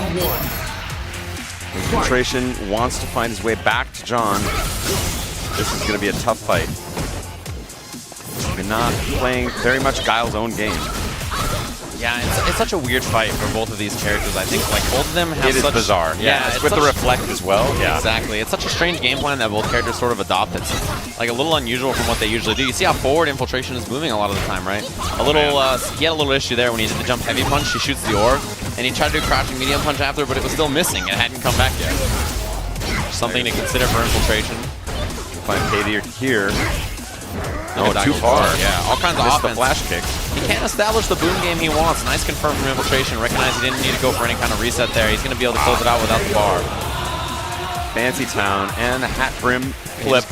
Round one. Infiltration wants to find his way back to John. This is going to be a tough fight. Menat playing very much Guile's own game. Yeah, it's such a weird fight for both of these characters. I think like both of them have It is such bizarre. Yeah, it's with the reflect as well. Yeah, exactly. It's such a strange game plan that both characters sort of adopt. It's like a little unusual from what they usually do. You see how forward Infiltration is moving a lot of the time, right? A little, he had a little issue there when he did the jump heavy punch. He shoots the orb, and he tried to do crouching medium punch after, but it was still missing. It hadn't come back yet. Something to consider for Infiltration. Find Katie here. No, too far. Yeah, all kinds of Missed offense. the flash kick. He can't establish the boom game he wants. Nice confirm from Infiltration. Recognize he didn't need to go for any kind of reset there. He's going to be able to close it out without the bar. Fancy Town and a hat brim flip.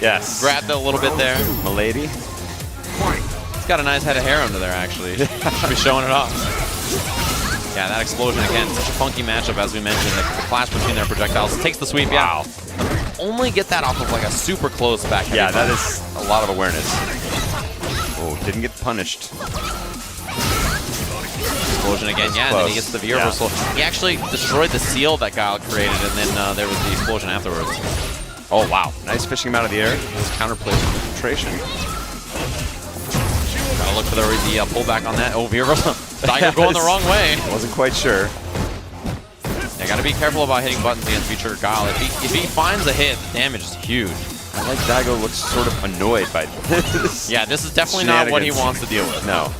Yes. Grabbed it a little bit there. Milady. He's got a nice head of hair under there, actually. Should be showing it off. Yeah, that explosion again. Such a funky matchup, as we mentioned. The clash between their projectiles. Takes the sweep. Yeah. Wow. Only get that off of like a super close back. Yeah, that is a lot of awareness. Oh, didn't get punished. Explosion again, yeah, and then he gets the V reversal. He actually destroyed the seal that Guile created, and then there was the explosion afterwards. Oh, wow. Nice fishing him out of the air. His counterplay with Infiltration. Gotta look for the pullback on that. Oh, V reversal. Daigo going the wrong way. Wasn't quite sure. Yeah, gotta be careful about hitting buttons against V-Trigger Guile. If he finds a hit, the damage is huge. I like Daigo looks sort of annoyed by this. Yeah, this is definitely not what he wants to deal with. No.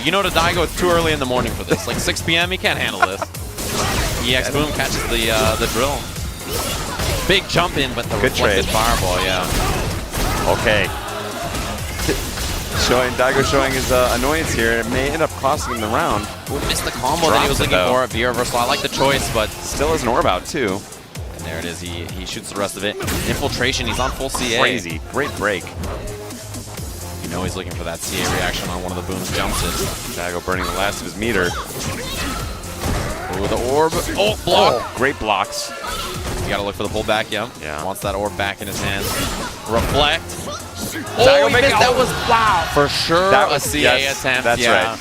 You know, to Daigo, it's too early in the morning for this. Like 6 p.m., he can't handle this. EX Boom catches the drill. Big jump in, but the reflected fireball, yeah. Okay. Daigo showing his annoyance here. It may end up costing him the round. Ooh, missed the combo that he was looking for at V reversal. I like the choice, but still has an orb out too. And there it is. He shoots the rest of it. Infiltration. He's on full CA. Crazy. Great break. You know he's looking for that CA reaction on one of the booms. Jumps it. Daigo burning the last of his meter. Ooh, the orb. Oh, block. Oh, great blocks. You gotta look for the pullback. Yeah. Wants that orb back in his hands. Reflect. Daigo missed. That was for sure that was a CA attempt. That's right.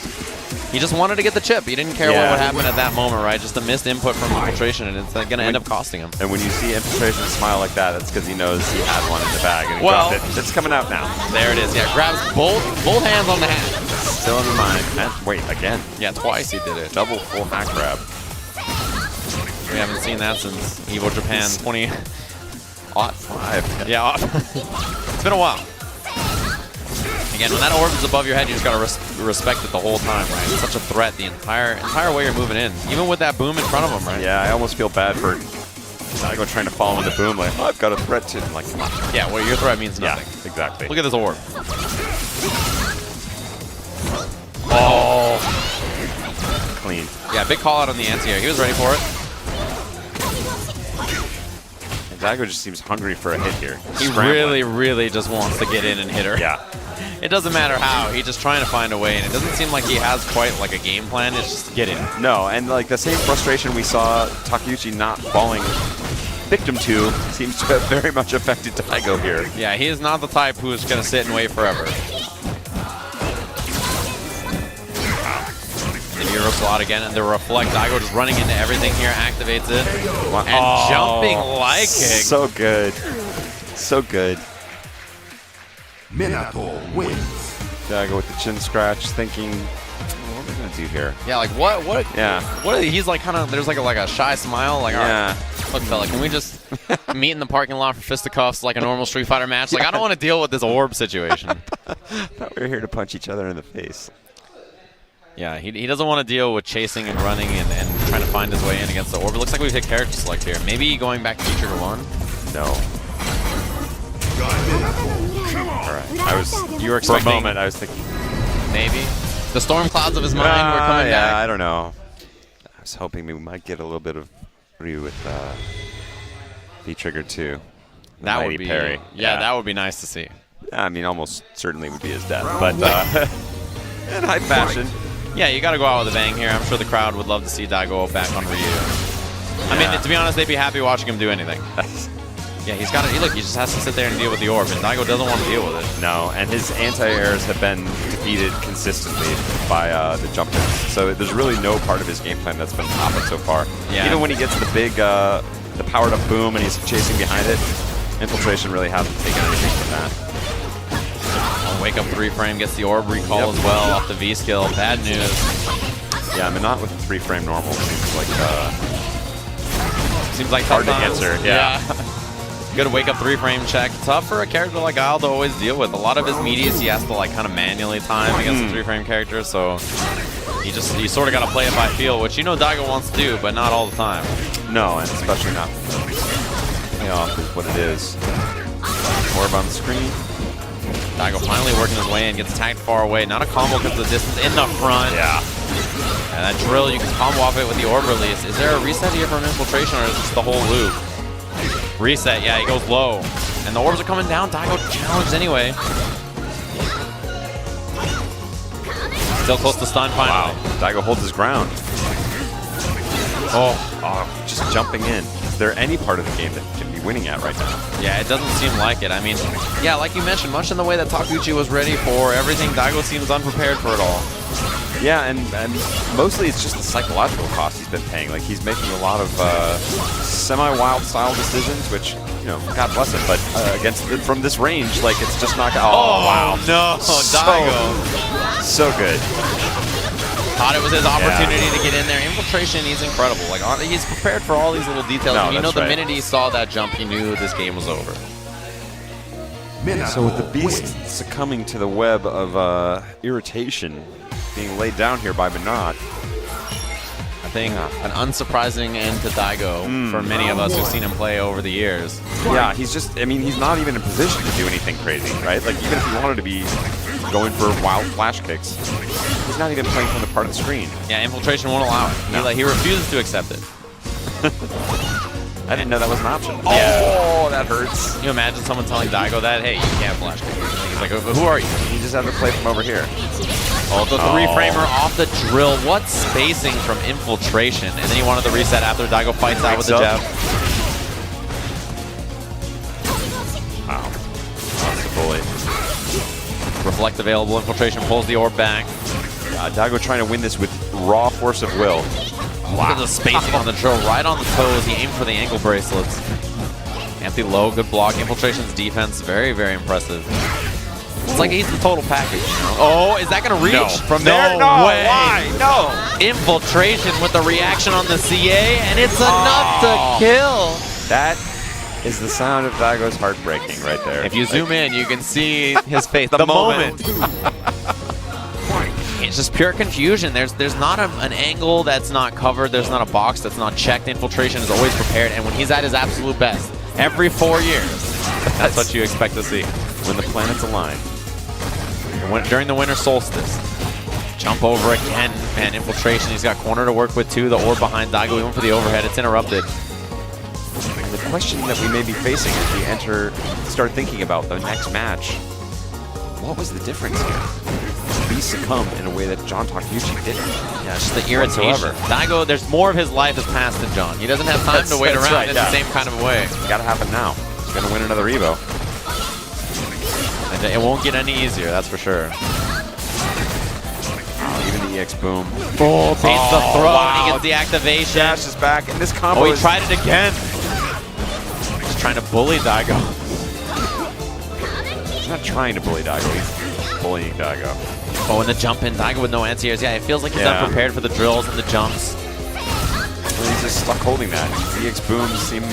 He just wanted to get the chip. He didn't care what would happen at that moment, right? Just a missed input from Infiltration, and it's going to end up costing him. And when you see Infiltration smile like that, that's because he knows he had one in the bag and he dropped it. It's coming out now. There it is. Yeah, grabs both hands on the hat. Still in the mind. Wait, again? Yeah, twice he did it. Double full hat grab. We haven't seen that since EVO Japan 2005. Yeah, it's been a while. Again, when that orb is above your head, you just gotta respect it the whole time, right? It's such a threat the entire way you're moving in, even with that boom in front of him, right? Yeah, I almost feel bad for Daigo trying to follow in the boom, like, oh, I've got a threat to. I'm like, come on. Yeah, well, your threat means nothing. Yeah, exactly. Look at this orb. Oh, clean. Yeah, big call out on the anti-air. He was ready for it. And Daigo just seems hungry for a hit here. He really, really just wants to get in and hit her. Yeah. It doesn't matter how. He's just trying to find a way, and it doesn't seem like he has quite like a game plan. It's just to get in. No, and like the same frustration we saw Takeuchi not falling victim to seems to have very much affected Daigo here. Yeah, he is not the type who is going to sit and wait forever. And the Euro slot again, and the reflect. Daigo just running into everything here, activates it, and jumping like kick. So good. So good. Menat wins. Daigo with the chin scratch, thinking, what am I gonna do here? Yeah, like what? Yeah. What? He's like kind of. There's like a shy smile. Like, all right, look, fella, can we just meet in the parking lot for fisticuffs like a normal Street Fighter match? Like, I don't want to deal with this orb situation. I thought we were here to punch each other in the face. Yeah, he doesn't want to deal with chasing and running and trying to find his way in against the orb. It looks like we've hit character select here. Maybe going back to V-Trigger 1? No. Alright. You were expecting, for a moment, I was thinking. Maybe. The storm clouds of his mind were coming back. I don't know. I was hoping we might get a little bit of Ryu with V-Trigger 2. That would be, parry. Yeah, that would be nice to see. I mean, almost certainly would be his death, but in high fashion. Yeah, you got to go out with a bang here. I'm sure the crowd would love to see Daigo back on Ryu. I mean, to be honest, they'd be happy watching him do anything. Yeah, he's got to, look, he just has to sit there and deal with the orb, and Daigo doesn't want to deal with it. No, and his anti-airs have been defeated consistently by the jump-ins. So there's really no part of his game plan that's been popping so far. Yeah. Even when he gets the big, the powered-up boom and he's chasing behind it, Infiltration really hasn't taken anything from that. Wake up 3-frame, gets the orb recall as well off the V-skill. Bad news. Yeah, I mean, not with the 3-frame normal. Seems like hard to tough times. answer. Yeah. Good wake up 3-frame check. Tough for a character like Guile to always deal with. A lot of his medias he has to like kind of manually time against the 3-frame character, so you sort of got to play it by feel, which you know Daigo wants to do, but not all the time. No, and especially not payoff is what it is. Orb on the screen. Daigo finally working his way in, gets tagged far away. Not a combo because of the distance in the front. Yeah. And that drill, you can combo off it with the orb release. Is there a reset here from Infiltration, or is this the whole loop? Reset, yeah, he goes low. And the orbs are coming down. Daigo challenged anyway. Still close to stun finally. Wow, Daigo holds his ground. Oh, just jumping in. Is there any part of the game that he can be winning at right now? Yeah, it doesn't seem like it. I mean, yeah, like you mentioned, much in the way that Takuchi was ready for everything, Daigo seems unprepared for it all. Yeah, and mostly it's just the psychological cost he's been paying. Like, he's making a lot of semi-wild style decisions, which, you know, God bless him, but from this range, like, it's just not gonna... Oh, wow. No, Daigo. So good. Thought it was his opportunity to get in there. Infiltration, he's incredible. Like, he's prepared for all these little details. No, and you know, the right. minute he saw that jump, he knew this game was over. So with the beast succumbing to the web of irritation being laid down here by Menat, I think an unsurprising end to Daigo for many of us who've seen him play over the years. Yeah, he's just, I mean, he's not even in position to do anything crazy, right? Like, even if he wanted to be going for wild flash kicks, he's not even playing from the part of the screen. Yeah, Infiltration won't allow it. No. He refuses to accept it. I didn't know that was an option. Yeah. Oh, that hurts. Can you imagine someone telling Daigo that, hey, you can't flash kick? He's like, who are you? You just have to play from over here. Oh, the 3-framer off the drill. What spacing from Infiltration. And then he wanted the reset after Daigo fights out with the jab. Wow. That's the bully. Reflect available. Infiltration pulls the orb back. Daigo trying to win this with raw force of will. Look at the spacing on the drill, right on the toes. He aimed for the ankle bracelets. Empty low, good block. Infiltration's defense, very, very impressive. It's like he's the total package. Oh, is that going to reach? No. From there? No way. Why? No. Infiltration with the reaction on the CA, and it's enough to kill. That is the sound of Daigo's heart breaking right there. If you zoom in, you can see his face. The moment. It's just pure confusion. There's not an angle that's not covered. There's not a box that's not checked. Infiltration is always prepared, and when he's at his absolute best, every 4 years, that's what you expect to see. When the planets align. During the winter solstice. Jump over again. Man, Infiltration, he's got corner to work with too. The orb behind Daigo, even for the overhead. It's interrupted. The question that we may be facing as we start thinking about the next match, what was the difference here? We succumb in a way that John Takuchi didn't. Yeah, it's just the irritation. Daigo, there's more of his life has passed than John. He doesn't have time to wait around in the same kind of way. It's got to happen now. He's going to win another EVO. And it won't get any easier, that's for sure. Even the EX boom. Oh, beats the throw, wow. and he gets the activation. Dash is back, and this combo he tried it again. He's trying to bully Daigo. He's not trying to bully Daigo, he's bullying Daigo. Oh, and the jump in, Daigo with no anti-airs. Yeah, it feels like he's unprepared for the drills and the jumps. Well, he's just stuck holding that. His EX booms seem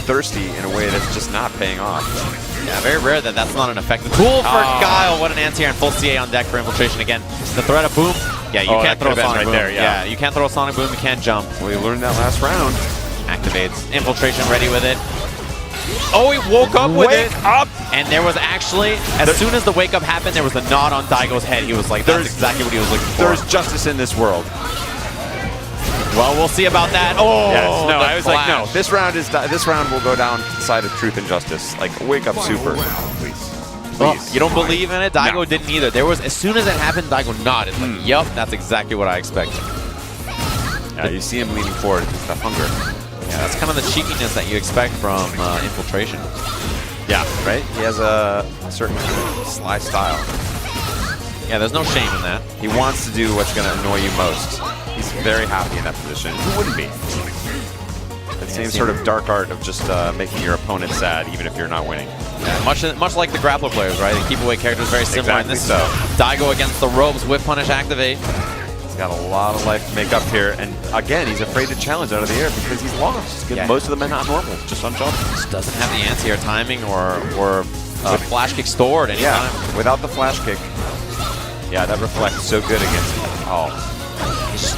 thirsty in a way that's just not paying off. Yeah, very rare that that's not an effective tool for Guile. What an anti-air and full CA on deck for Infiltration again. The threat of boom. Yeah, you can't throw a sonic boom. There, yeah, you can't throw a sonic boom. You can't jump. We learned that last round. Activates. Infiltration ready with it. Oh, he woke up with it. And there was actually, as soon as the wake up happened, there was a nod on Daigo's head. He was like, that's exactly what he was looking for. There's justice in this world. Well, we'll see about that. Oh, yes, no, I was flash. like, no. This round will go down to the side of truth and justice. Like, wake up, super, please. Well, you don't believe in it? Daigo didn't either. There was, as soon as it happened, Daigo nodded. Like, yep, that's exactly what I expected. Yeah, you see him leaning forward. It's that hunger. Yeah, that's kind of the cheekiness that you expect from Infiltration. Yeah, right? He has a certain sly style. Yeah, there's no shame in that. He wants to do what's going to annoy you most. He's very happy in that position. Who wouldn't be? That same sort of dark art of just making your opponent sad, even if you're not winning. Yeah, much like the grappler players, right? The keep away characters very similar. Exactly And this so. Daigo against the ropes, whip punish activate. He's got a lot of life to make up here, and again, he's afraid to challenge out of the air because he's lost. Yeah. Most of the men not normal, just on jump. Just doesn't have the anti-air timing or flash kick stored anytime. Yeah, without the flash kick. Yeah, that reflects so good against him. Oh.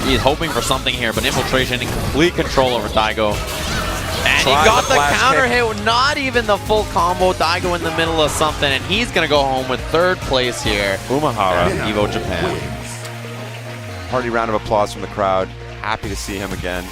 He's hoping for something here, but Infiltration in complete control over Daigo. And he Tries got the the flash counter kick. hit, not even the full combo. Daigo in the middle of something, and he's going to go home with 3rd place here. Umehara. EVO Japan. Hearty round of applause from the crowd. Happy to see him again.